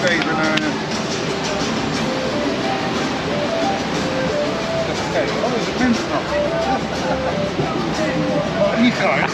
even... Even kijken, wat is het mensen nog? Oh, niet uit.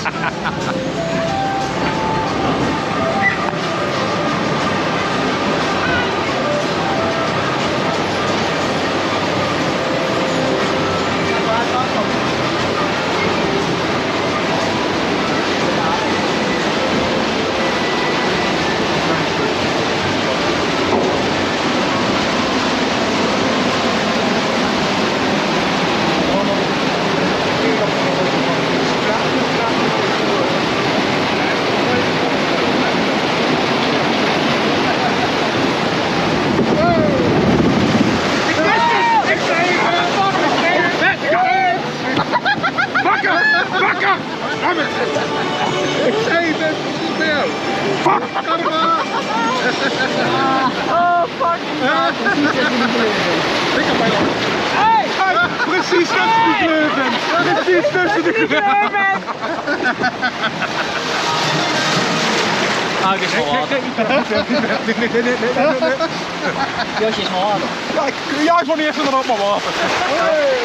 Ik zei het net precies bij jou. Fuck! Ga er maar! Oh, fuck! Ik heb bijna... Hey! Precies tussen de kleuren! Precies tussen de kleuren! Ah, is wel hard. Josje is wel harder. Ja, ik word niet even erop, maar water.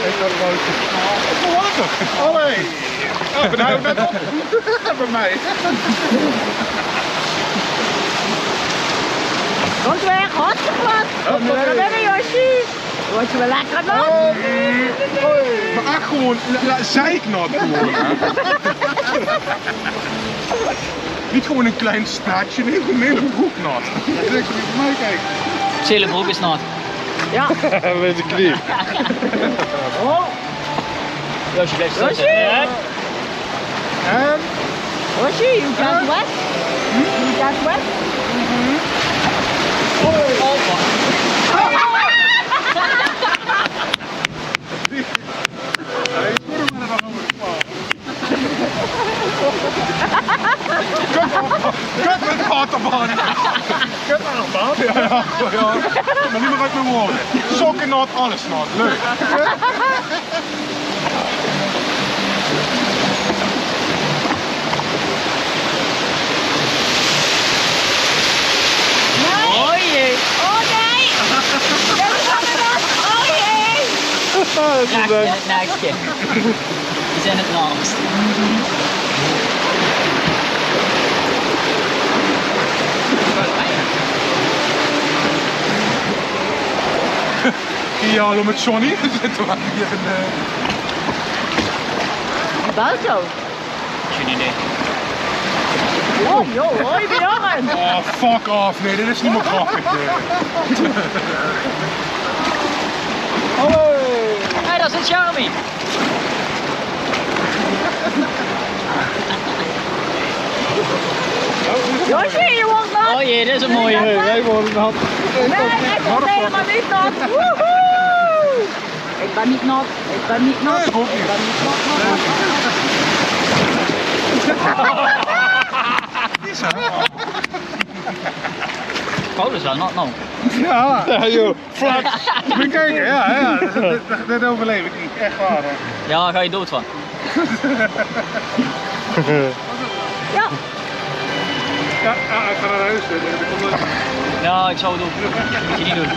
Ik word bootje. Ik wil water. Allee. Oh, ben jij bent op? Bij mij. Komt weg, hartstikke wat! Kom er weer, Josje! Word je wel lekker nat? Maar echt gewoon, zeiknat gewoon. Niet gewoon een klein staartje, nee, gewoon een hele broek nat. Kijk, moet je voor mij kijken. Hele broek is nat. Ja. Met de knie. Oh! Josje blijft zitten. Josje! En? Josje, you got wet? You got wet? Oh, fuck. Kut met waterbaan! Kut maar nog baan? Ja, maar niet meer uit mijn woorden. Sokken nat, alles nat. Leuk. Oh jee. Oh nee! Oh jee! Raak je het naakje. Die zijn het langst. Ja, hallo met Johnny. We zitten hier in Buiten. Geen idee. Oh joh, hoi Bjorn! Oh, fuck off. Nee, dit is niet meer grappig. Hallo! Hé, dat is een Charmy. Josje, je wordt nat! Oh jee, dit is een mooie. Wij worden nat. Nee, ik word helemaal niet nat! Woehoe! Ik ben niet nat, ik ben niet nat. Nee, ik ook niet. Ik ben niet nat. Is dat? Oh, dat is wel nat nou. Ja, joh. Flat. Moet je kijken, ja. Dat overleef ik niet. Echt waar, hè. Ja, daar ga je dood van. Ja. Ja, ik ga naar huis. Ja, ik zou het doen. Dat moet je niet doen.